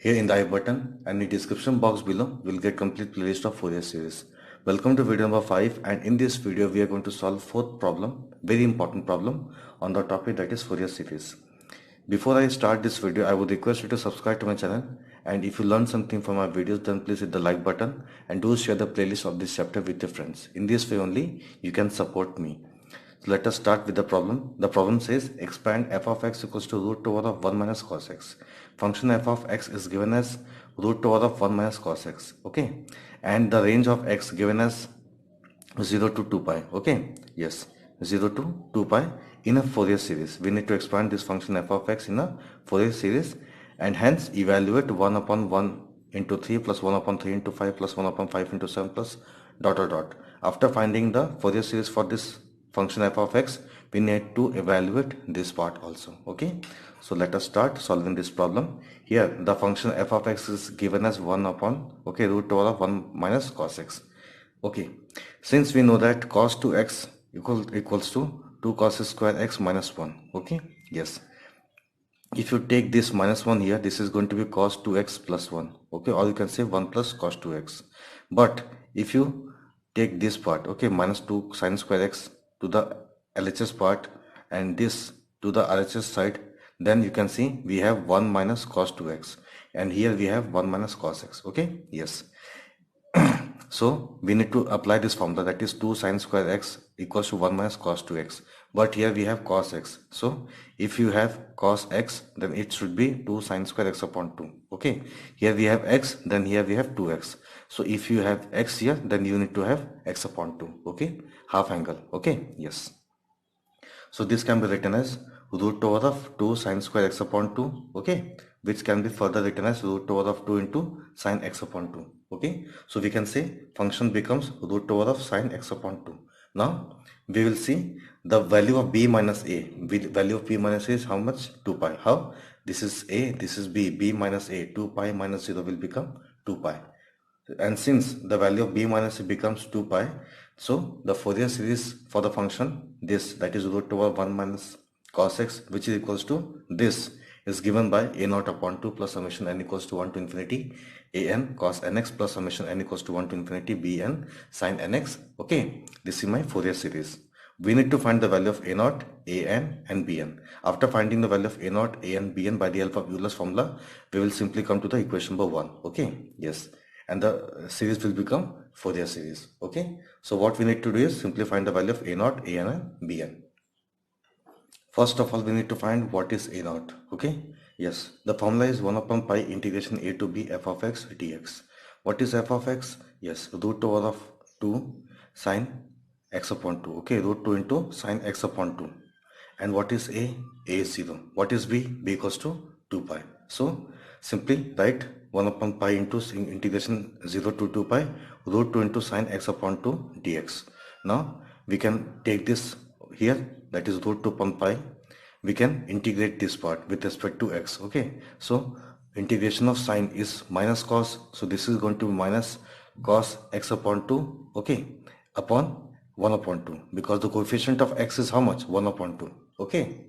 Here in the I button and the description box below, we'll get complete playlist of Fourier series. Welcome to video number 5, and in this video we are going to solve fourth problem, very important problem on the topic, that is Fourier series. Before I start this video, I would request you to subscribe to my channel, and if you learn something from my videos, then please hit the like button and do share the playlist of this chapter with your friends. In this way only you can support me. So let us start with the problem. The problem says expand f of x equals to root over of 1 minus cos x. Function f of x is given as root over of 1 minus cos x. Okay. And the range of x given as 0 to 2 pi. Okay. Yes. 0 to 2 pi in a Fourier series. We need to expand this function f of x in a Fourier series, and hence evaluate 1 upon 1 into 3 plus 1 upon 3 into 5 plus 1 upon 5 into 7 plus dot dot dot. After finding the Fourier series for this function f of x, we need to evaluate this part also. Okay, so let us start solving this problem. Here the function f of x is given as 1 upon root over of 1 minus cos x. Okay, since we know that cos 2x equals to 2 cos square x minus 1. Okay, yes, if you take this minus 1 here, this is going to be cos 2x plus 1. Okay, or you can say 1 plus cos 2x. But if you take this part, okay, minus 2 sin square x to the LHS part and this to the RHS side, then you can see we have 1 minus cos 2x, and here we have 1 minus cos x. Okay, yes. So we need to apply this formula, that is 2 sin square x equals to 1 minus cos 2x. But here we have cos x. So if you have cos x, then it should be 2 sin square x upon 2. Okay. Here we have x, then here we have 2x. So if you have x here, then you need to have x upon 2. Okay. Half angle. Okay. Yes. So this can be written as root over of 2 sin square x upon 2. Okay. Which can be further written as root over of 2 into sin x upon 2. Okay, so we can say function becomes root over of sin x upon 2. Now we will see the value of b minus a. Value of b minus a is how much? 2 pi. How? This is a, this is b minus a. 2 pi minus 0 will become 2 pi. And since the value of b minus a becomes 2 pi, so the Fourier series for the function, this, that is root over 1 minus cos x, which is equals to this, is given by a naught upon 2 plus summation n equals to 1 to infinity a n cos nx plus summation n equals to 1 to infinity b n sin nx. Okay, this is my Fourier series. We need to find the value of a naught, a n and b n. After finding the value of a naught, a n, b n by the help of Euler's formula, we will simply come to the equation number 1. Okay, yes, and the series will become Fourier series. Okay, so what we need to do is simply find the value of a naught, a n and b n. First of all, we need to find what is a naught. Okay, yes, the formula is 1 upon pi integration a to b f of x dx. What is f of x? Yes, root over of 2 sine x upon 2. Okay, root 2 into sine x upon 2. And what is a? A is 0. What is b? B equals to 2 pi. So simply write 1 upon pi into integration 0 to 2 pi root 2 into sine x upon 2 dx. Now we can take this here, that is root 2 upon pi. We can integrate this part with respect to x. Okay, so integration of sine is minus cos, so this is going to be minus cos x upon 2, okay, upon 1 upon 2, because the coefficient of x is how much? 1 upon 2. Okay,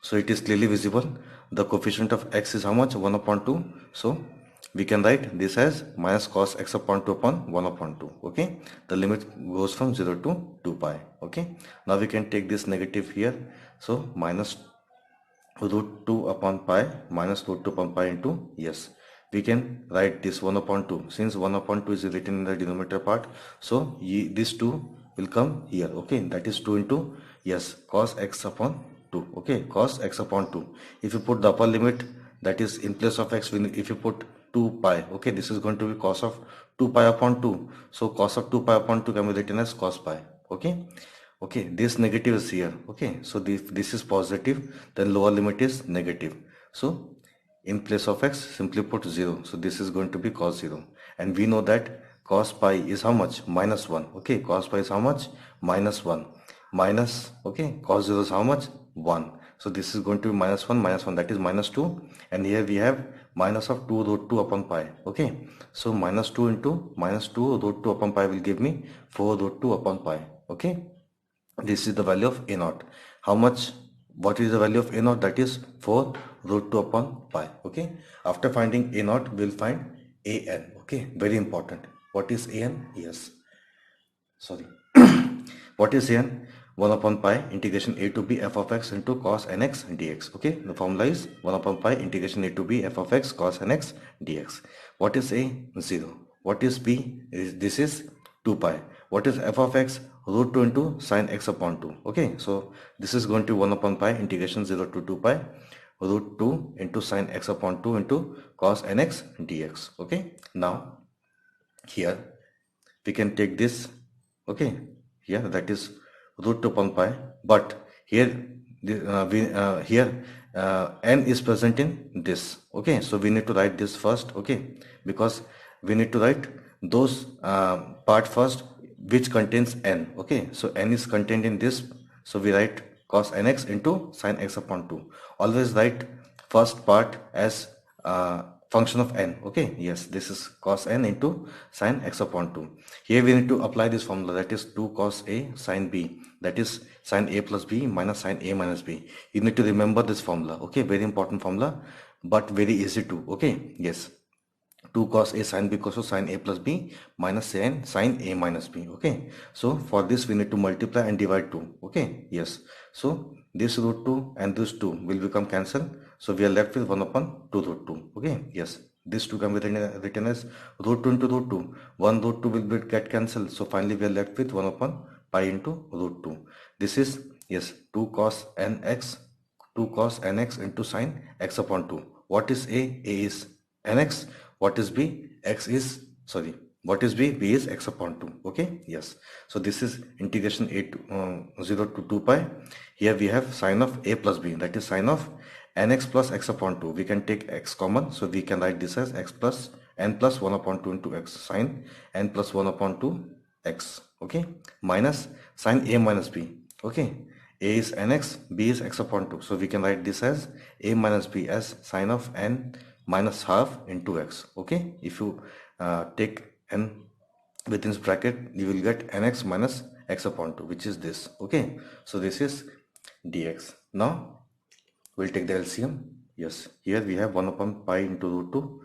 so it is clearly visible, the coefficient of x is how much? 1 upon 2. So we can write this as minus cos x upon 2 upon 1 upon 2. Okay, the limit goes from 0 to 2 pi. Okay, now we can take this negative here, so minus root 2 upon pi minus root 2 upon pi into, yes, we can write this 1 upon 2, since 1 upon 2 is written in the denominator part, so this 2 will come here. Okay, that is 2 into, yes, cos x upon 2. Okay, cos x upon 2. If you put the upper limit, that is in place of x, if you put 2 pi, okay, this is going to be cos of 2 pi upon 2. So cos of 2 pi upon 2 can be written as cos pi. Okay, okay, this negative is here. Okay, so this is positive, then lower limit is negative. So in place of x, simply put 0. So this is going to be cos 0. And we know that cos pi is how much? Minus 1. Okay, cos pi is how much? Minus 1. Minus, okay, cos 0 is how much? 1. So this is going to be minus 1, that is minus 2. And here we have minus of 2 root 2 upon pi. Okay, so minus 2 into minus 2 root 2 upon pi will give me 4 root 2 upon pi. Okay, this is the value of a naught. How much What is the value of a naught? That is 4 root 2 upon pi. Okay. After finding a naught, we'll find an. Okay. Very important. What is an? Yes. Sorry. What is an? 1 upon pi integration a to b f of x into cos nx dx. Okay. The formula is 1 upon pi integration a to b f of x cos nx dx. What is a? 0. What is b? This is 2 pi. What is f of x? Root 2 into sine x upon 2. Okay. So this is going to 1 upon pi integration 0 to 2 pi root 2 into sine x upon 2 into cos nx dx. Okay. Now here we can take this. Okay, here that is root 2 upon pi, but here n is present in this. Okay, so we need to write this first. Okay, because we need to write those part first which contains n. Okay, so n is contained in this, so we write cos nx into sin x upon 2. Always write first part as function of n. Okay, yes, this is cos n into sin x upon 2. Here we need to apply this formula, that is 2 cos a sin b, that is sin a plus b minus sin a minus b. You need to remember this formula. Okay, very important formula, but very easy to. Okay, yes, 2 cos a sin b equals to sin a plus b minus sin a minus b. Okay, so for this we need to multiply and divide 2. Okay, yes, so this root 2 and this 2 will become cancelled, so we are left with 1 upon 2 root 2. Okay, yes, this 2 can be written as root 2 into root 2. 1 root 2 will get cancelled, so finally we are left with 1 upon pi into root 2. This is, yes, 2 cos nx into sin x upon 2. What is a? A is nx. What is b? X is, sorry, what is b? B is x upon 2. Okay, yes, so this is integration a to 0 to 2 pi. Here we have sine of a plus b, that is sine of nx plus x upon 2. We can take x common, so we can write this as x plus n plus 1 upon 2 into x, sine n plus 1 upon 2 x. Okay, minus sine a minus b. Okay, a is nx, b is x upon 2, so we can write this as a minus b as sine of n minus half into x. Okay, if you take n within this bracket, you will get nx minus x upon 2, which is this. Okay, so this is dx. Now we'll take the LCM. Yes, here we have 1 upon pi into root 2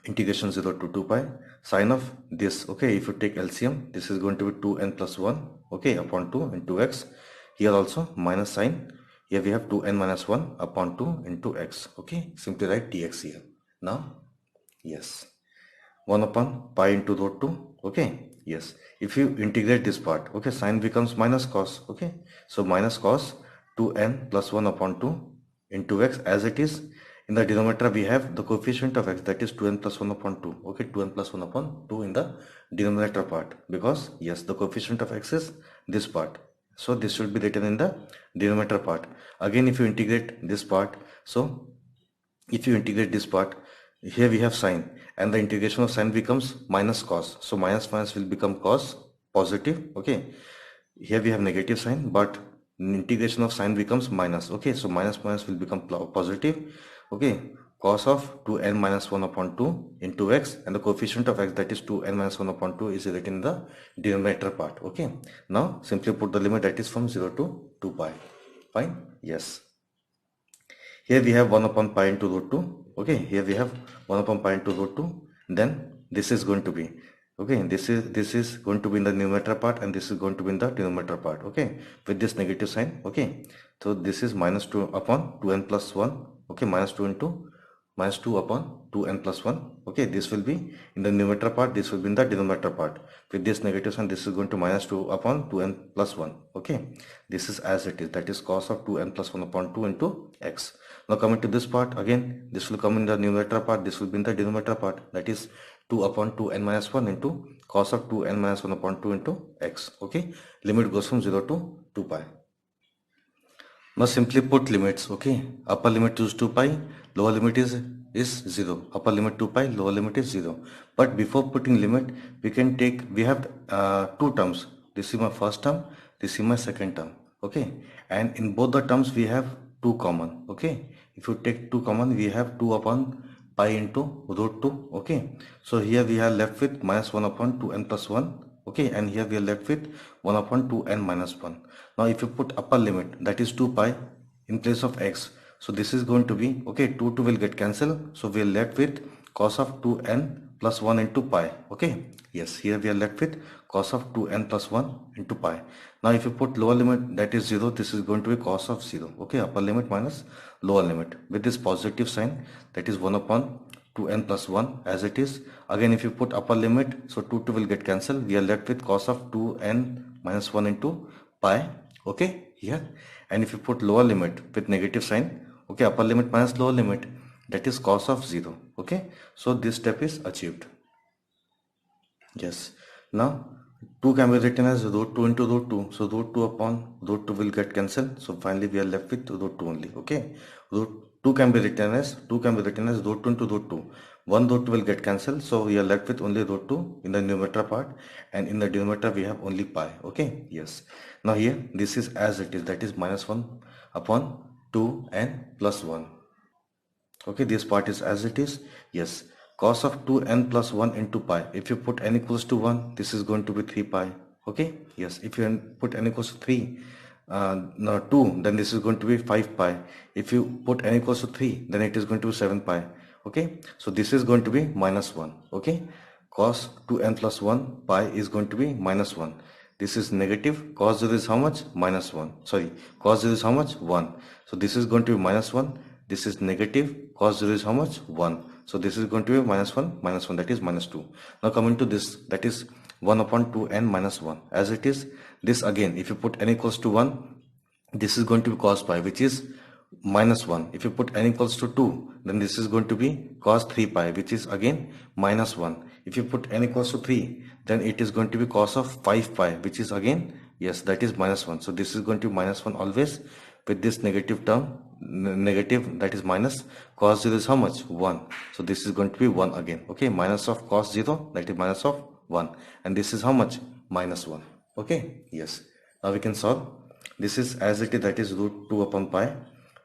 integration 0 to 2 pi sine of this. Okay, if you take LCM, this is going to be 2n plus 1, okay, upon 2 into x. Here also minus sign. Here we have 2n minus 1 upon 2 into x. Okay, simply write dx here. Now, yes, 1 upon pi into root 2. Okay, yes, if you integrate this part, okay, sine becomes minus cos. Okay, so minus cos 2n plus 1 upon 2 into x, as it is. In the denominator we have the coefficient of x, that is 2n plus 1 upon 2. Okay, 2n plus 1 upon 2 in the denominator part, because yes, the coefficient of x is this part, so this should be written in the denominator part. Again, if you integrate this part, so if you integrate this part, here we have sine, and the integration of sine becomes minus cos, so minus minus will become cos, positive. Okay, here we have negative sign, but integration of sine becomes minus. Okay, so minus minus will become positive. Okay, cos of 2n minus 1 upon 2 into x, and the coefficient of x, that is 2n minus 1 upon 2, is written in the denominator part. Okay, now simply put the limit, that is from 0 to 2 pi. Fine, yes. Here we have 1 upon pi into root 2. Okay, here we have 1 upon pi into root 2. Then this is going to be, okay, this is going to be in the numerator part, and this is going to be in the denominator part. Okay, with this negative sign. Okay, so this is minus 2 upon 2n plus 1. Okay, minus 2 into minus 2 upon 2n plus 1. Okay, this will be in the numerator part, this will be in the denominator part. With this negative sign, this is going to minus 2 upon 2n plus 1. Okay, this is as it is, that is cos of 2n plus 1 upon 2 into x. Now coming to this part, again this will come in the numerator part, this will be in the denominator part, that is 2 upon 2n minus 1 into cos of 2n minus 1 upon 2 into x. Okay, limit goes from 0 to 2 pi. Now simply put limits. Okay, upper limit is 2 pi, lower limit is 0. Upper limit 2 pi, lower limit is 0. But before putting limit, we have two terms. This is my first term, this is my second term. Okay, and in both the terms we have 2 common. Okay, if you take 2 common, we have 2 upon pi into root 2. Okay, so here we are left with minus 1 upon 2n plus 1. okay, and here we are left with 1 upon 2n minus 1. Now if you put upper limit, that is 2 pi in place of x, so this is going to be, okay, 2 will get cancelled, so we are left with cos of 2n plus 1 into pi, okay. Yes, here we are left with cos of 2n plus 1 into pi. Now if you put lower limit, that is 0, this is going to be cos of 0, okay, upper limit minus lower limit with this positive sign, that is 1 upon 2n plus 1 as it is. Again, if you put upper limit, so 2 will get cancelled, we are left with cos of 2n minus 1 into pi, okay, here. And if you put lower limit with negative sign, okay, upper limit minus lower limit, that is cos of 0, okay. So this step is achieved. Yes, now 2 can be written as root 2 into root 2, so root 2 upon root 2 will get cancelled, so finally we are left with root 2 only, okay. Root 2 can be written as root 2 into root 2, one root 2 will get cancelled, so we are left with only root 2 in the numerator part, and in the denominator we have only pi, okay. Yes, now here this is as it is, that is minus 1 upon 2 and plus 1, okay. This part is as it is. Yes, cos of 2n plus 1 into pi, if you put n equals to 1, this is going to be 3 pi, okay. Yes, if you put n equals to 3, no 2, then this is going to be 5 pi. If you put n equals to 3, then it is going to be 7 pi, okay. So this is going to be minus 1, okay. Cos 2n plus 1 pi is going to be minus 1. This is negative, cos 0 is how much? Minus 1. Sorry, cos 0 is how much? 1. So this is going to be minus 1. This is negative, cos 0 is how much? 1. So this is going to be minus 1, that is minus 2. Now coming to this, that is 1 upon 2n minus 1. As it is, this again, if you put n equals to 1, this is going to be cos pi, which is minus 1. If you put n equals to 2, then this is going to be cos 3 pi, which is again minus 1. If you put n equals to 3, then it is going to be cos of 5 pi, which is again, yes, that is minus 1. So this is going to be minus 1 always with this negative term, negative, that is minus. Cos 0 is how much? 1. So this is going to be 1 again, okay. Minus of cos 0, that is minus of 1, and this is how much? Minus 1, okay. Yes, now we can solve. This is as it is, that is root 2 upon pi.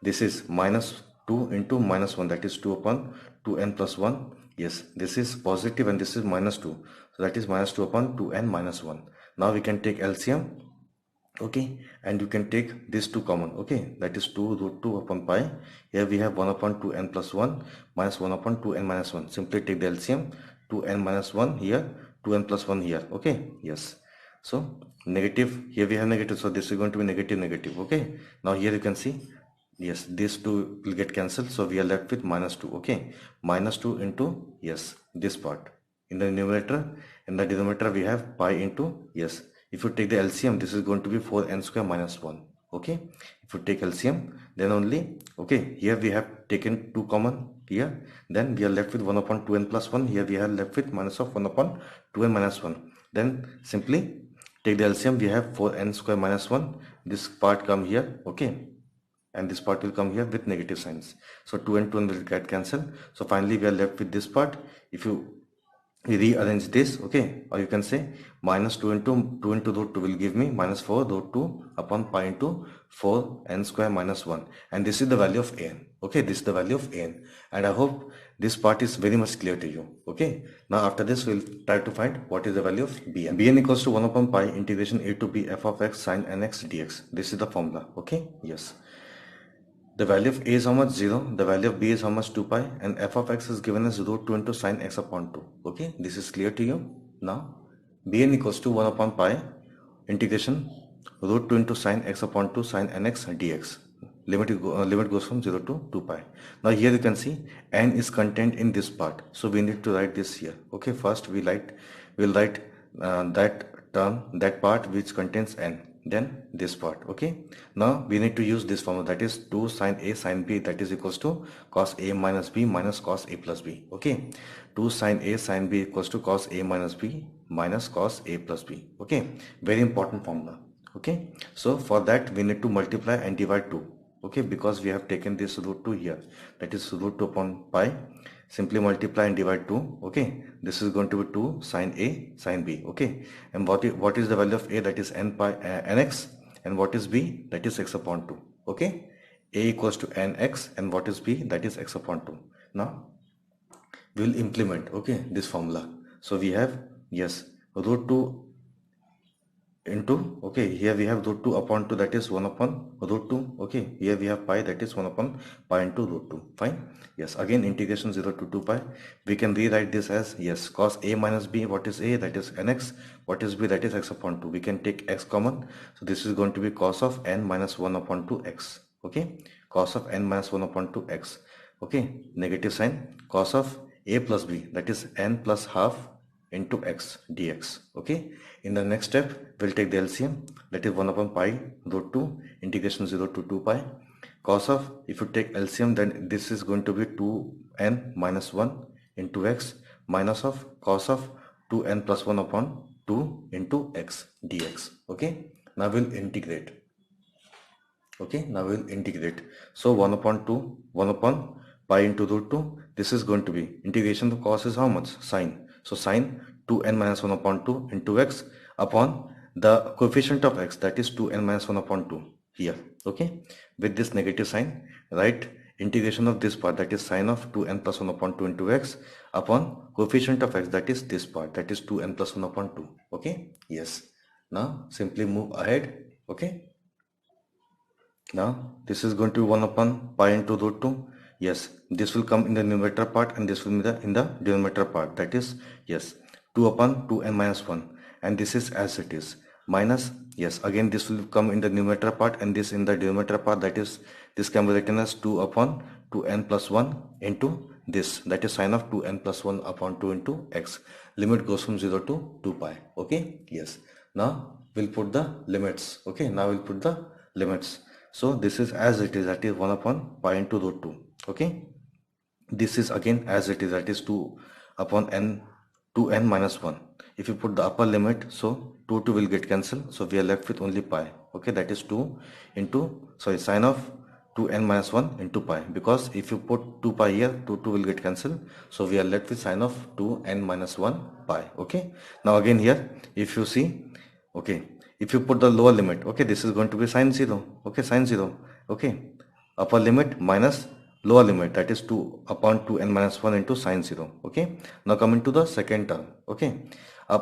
This is minus 2 into minus 1, that is 2 upon 2n plus 1. Yes, this is positive and this is minus 2, so that is minus 2 upon 2n minus 1. Now we can take LCM, okay, and you can take this 2 common, okay, that is 2 root 2 upon pi. Here we have 1 upon 2n plus 1 minus 1 upon 2n minus 1. Simply take the LCM, 2n minus 1 here, 2n plus 1 here, okay. Yes, so negative, here we have negative, so this is going to be negative, negative, okay. Now here you can see, yes, these 2 will get cancelled, so we are left with minus 2, okay. Minus 2 into, yes, this part in the numerator. In the denominator we have pi into, yes, if you take the LCM, this is going to be 4n square minus 1, okay. If you take LCM, then only, okay, here we have taken 2 common here, then we are left with 1 upon 2n plus 1. Here we are left with minus of 1 upon 2n minus 1. Then simply take the LCM, we have 4n square minus 1. This part come here, okay, and this part will come here with negative signs. So 2 and 2 will get cancelled. So finally we are left with this part. If you rearrange this, okay, or you can say minus 2 into root 2 will give me minus 4 root 2 upon pi into 4n square minus 1, and this is the value of an, okay. This is the value of an, and I hope this part is very much clear to you, okay. Now after this we'll try to find what is the value of bn. Bn equals to 1 upon pi integration a to b f of x sin nx dx. This is the formula, okay. Yes, the value of a is how much? 0. The value of b is how much? 2 pi. And f of x is given as root 2 into sine x upon 2. Okay, this is clear to you. Now, bn equals to 1 upon pi integration root 2 into sine x upon 2 sine nx dx. Limit goes from 0 to 2 pi. Now here you can see n is contained in this part. So we need to write this here. Okay, first we'll write that term, that part which contains n. Then this part, okay. Now we need to use this formula, that is 2 sine a sine b, that is equals to cos a minus b minus cos a plus b, okay. 2 sine a sine b equals to cos a minus b minus cos a plus b, okay. Very important formula, okay. So for that we need to multiply and divide 2, okay, because we have taken this root 2 here, that is root 2 upon pi. Simply multiply and divide 2, okay. This is going to be 2 sine a sine b, okay. And what is the value of a? That is nx, and what is b? That is x upon 2, okay. A equals to nx, and what is b? That is x upon 2. Now we will implement, okay, this formula. So we have, yes, root 2 into, okay, here we have root 2 upon 2, that is 1 upon root 2. Okay, here we have pi, that is 1 upon pi into root 2. Fine. Yes, again integration 0 to 2 pi. We can rewrite this as, yes, cos a minus b. What is a? That is nx. What is b? That is x upon 2. We can take x common, so this is going to be cos of n minus 1 upon 2 x. Okay, cos of n minus 1 upon 2 x. Okay, negative sign, cos of a plus b, that is n plus half into x dx. Okay, in the next step we'll take the LCM, that is 1 upon pi root 2 integration 0 to 2 pi. Cos of, if you take LCM, then this is going to be 2n minus 1 into x minus of cos of 2n plus 1 upon 2 into x dx. Okay, now we'll integrate. Okay, now we'll integrate. So 1 upon 2, 1 upon pi into root 2, this is going to be integration of cos is how much? Sine. So sine 2n minus 1 upon 2 into x upon the coefficient of x, that is 2n minus 1 upon 2 here. Okay, with this negative sign, write integration of this part, that is sine of 2n plus 1 upon 2 into x upon coefficient of x, that is this part, that is 2n plus 1 upon 2. Okay, yes. Now simply move ahead. Okay, now this is going to be 1 upon pi into root 2. Yes, this will come in the numerator part and this will be in the denominator part. That is, yes, 2 upon 2n minus 1. And this is as it is. Minus, yes, again this will come in the numerator part and this in the denominator part. That is, this can be written as 2 upon 2n plus 1 into this. That is sine of 2n plus 1 upon 2 into x. Limit goes from 0 to 2 pi. Okay, yes. Now we'll put the limits. Okay, now we'll put the limits. So this is as it is, that is 1 upon pi into root 2. Okay, this is again as it is, that is 2 upon n, 2n minus 1. If you put the upper limit, so 2 will get cancelled, so we are left with only pi. Okay, that is 2 into, sorry, sine of 2n minus 1 into pi, because if you put 2 pi here, 2 will get cancelled, so we are left with sine of 2n minus 1 pi. Okay, now again here, if you see, okay, if you put the lower limit, okay, this is going to be sine 0. Okay, sine 0. Okay, upper limit minus lower limit, that is 2 upon 2n minus 1 into sine 0. Okay, now coming to the second term. Okay,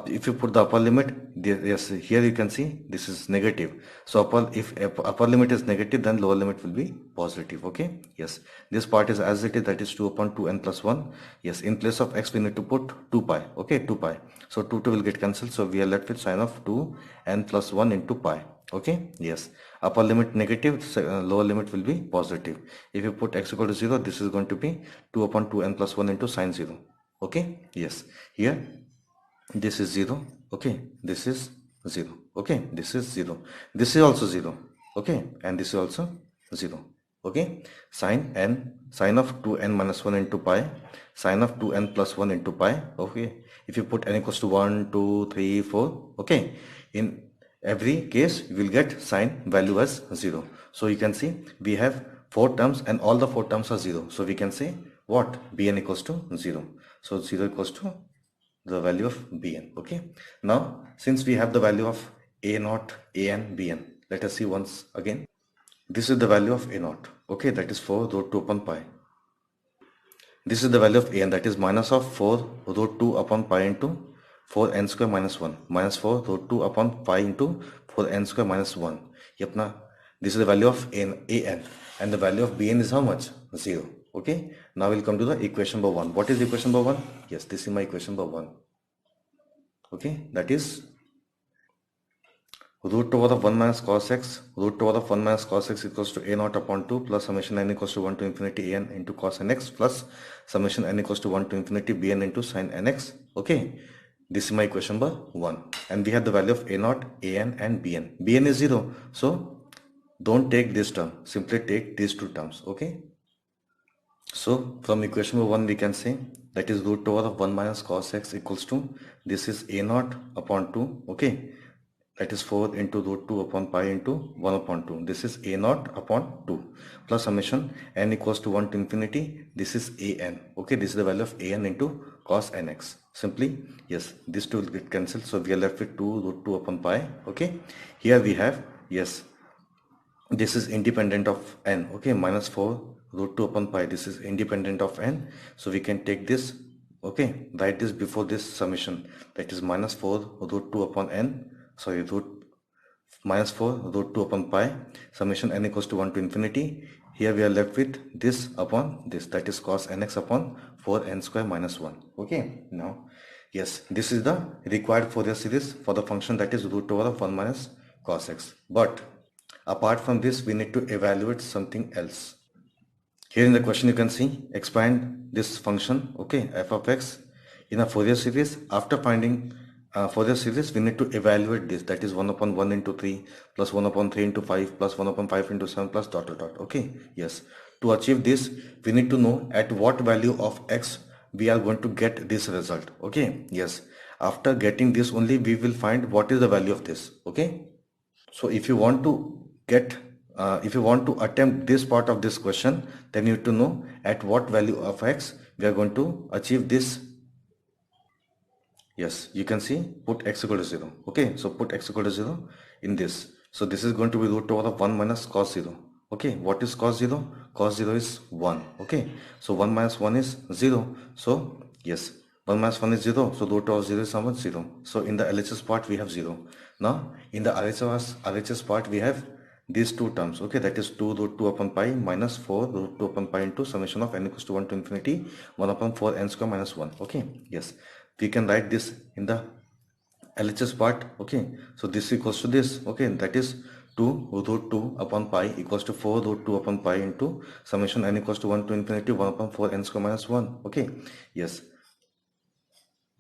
if you put the upper limit, yes, here you can see this is negative, so if upper limit is negative, then lower limit will be positive. Okay, yes, this part is as it is, that is 2 upon 2n plus 1. Yes, in place of x we need to put 2 pi. Okay, 2 pi, so 2 will get cancelled, so we are left with sine of 2n plus 1 into pi. Okay, yes, upper limit negative, lower limit will be positive. If you put x equal to 0, this is going to be 2 upon 2n plus 1 into sine 0. Okay, yes, here this is 0. Okay, this is 0. Okay, this is 0, this is also 0. Okay, and this is also 0. Okay, sine of 2n minus 1 into pi, sine of 2n plus 1 into pi. Okay, if you put n equals to 1, 2, 3, 4, okay, in every case you will get sine value as 0. So you can see we have 4 terms and all the 4 terms are 0. So we can say what? Bn equals to 0. So 0 equals to the value of bn. Okay, now since we have the value of a naught, an, bn, let us see once again. This is the value of a naught. Okay, that is 4 root 2 upon pi. This is the value of an, that is minus of 4 root 2 upon pi into 4n square minus 1, minus 4 root 2 upon pi into 4n square minus 1. Yep, now this is the value of an, and the value of bn is how much? 0. Okay, now we'll come to the equation number 1. What is equation number 1? Yes, this is my equation number 1. Okay, that is root over of 1 minus cos x, root over of 1 minus cos x equals to a naught upon 2 plus summation n equals to 1 to infinity an into cos nx plus summation n equals to 1 to infinity bn into sin nx. Okay, this is my equation number 1, and we have the value of a naught, an, and bn. Bn is 0, so don't take this term, simply take these two terms. Okay, so from equation number 1 we can say that is root over of 1 minus cos x equals to, this is a naught upon 2. Okay, that is 4 into root 2 upon pi into 1 upon 2. This is a naught upon 2 plus summation n equals to 1 to infinity. This is an. Okay, this is the value of an into cos nx. Simply, yes, this 2 will get cancelled, so we are left with 2 root 2 upon pi. Okay, here we have, yes, this is independent of n. Okay, minus 4 root 2 upon pi, this is independent of n, so we can take this. Okay, write this before this summation, that is minus 4 root 2 upon n, sorry, root minus 4 root 2 upon pi summation n equals to 1 to infinity. Here we are left with this upon this, that is cos nx upon 4n square minus 1. Okay, now yes, this is the required Fourier series for the function that is root over of 1 minus cos x. But apart from this, we need to evaluate something else. Here in the question you can see, expand this function, okay, f of x in a Fourier series. After finding Fourier series, we need to evaluate this, that is 1 upon 1 into 3 plus 1 upon 3 into 5 plus 1 upon 5 into 7 plus dot dot dot. Okay, yes, to achieve this we need to know at what value of x we are going to get this result. Okay, yes, after getting this only we will find what is the value of this. Okay, so if you want to get if you want to attempt this part of this question, then you need to know at what value of x we are going to achieve this. Yes, you can see, put x equal to 0. Okay, so put x equal to 0 in this. So this is going to be root over of 1 minus cos 0. Okay, what is cos 0? Cos 0 is 1. Okay, so 1 minus 1 is 0. So yes, 1 minus 1 is 0. So root of 0 is how much? 0. So in the LHS part we have 0. Now in the RHS part we have these two terms. Okay, that is 2 root 2 upon pi minus 4 root 2 upon pi into summation of n equals to 1 to infinity 1 upon 4 n square minus 1. Okay, yes, we can write this in the LHS part. Okay, so this equals to this. Okay, that is 2 root 2 upon pi equals to 4 root 2 upon pi into summation n equals to 1 to infinity 1 upon 4 n square minus 1. Okay, yes,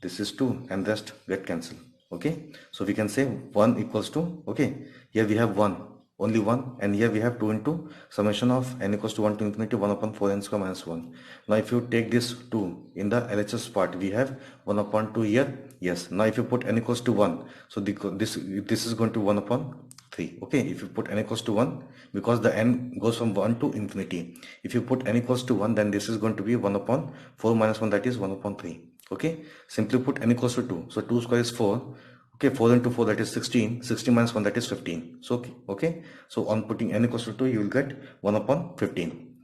this is 2 and rest get cancelled. Okay, so we can say 1 equals to, okay, here we have 1, only 1, and here we have 2 into summation of n equals to 1 to infinity 1 upon 4 n square minus 1. Now if you take this 2 in the LHS part, we have 1 upon 2 here. Yes, now if you put n equals to 1, so this is going to 1 upon 3. Okay, if you put n equals to 1, because the n goes from 1 to infinity, if you put n equals to 1, then this is going to be 1 upon 4 minus 1, that is 1 upon 3. Okay, simply put n equals to 2, so 2 square is 4. Okay, 4 into 4, that is 16. 16 minus 1, that is 15. So okay, so on putting n equals to 2, you will get 1 upon 15.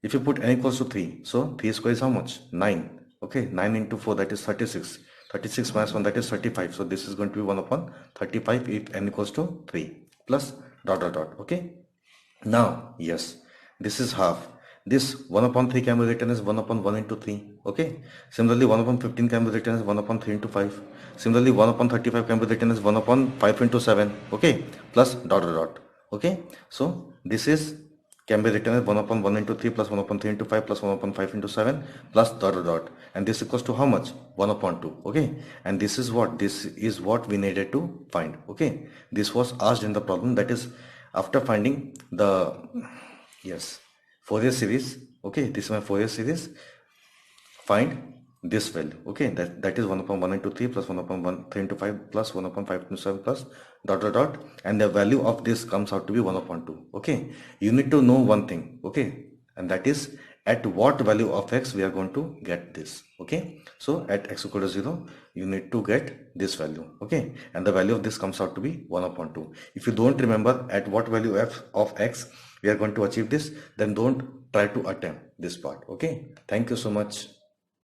If you put n equals to 3, so 3 square is how much? 9. Okay, 9 into 4, that is 36. 36 minus 1, that is 35. So this is going to be 1 upon 35 if n equals to 3 plus dot dot dot. Okay, now yes, this is half. This 1 upon 3 can be written as 1 upon 1 into 3. Okay, similarly 1 upon 15 can be written as 1 upon 3 into 5. Similarly 1 upon 35 can be written as 1 upon 5 into 7. Okay, plus dot dot dot. Okay, so this is can be written as 1 upon 1 into 3 plus 1 upon 3 into 5 plus 1 upon 5 into 7 plus dot dot dot, and this equals to how much? 1 upon 2. Okay, and this is what we needed to find. Okay, this was asked in the problem, that is after finding the yes Fourier series. Okay, this is my Fourier series. Find this value. Okay, that is 1 upon 1 into 3 plus 1 upon 1 3 into 5 plus 1 upon 5 into 7 plus dot dot dot, and the value of this comes out to be 1 upon 2. Okay, you need to know one thing. Okay, and that is at what value of x we are going to get this. Okay, so at x equal to 0 you need to get this value. Okay, and the value of this comes out to be 1 upon 2. If you don't remember at what value of x we are going to achieve this, then don't try to attempt this part. Okay, thank you so much.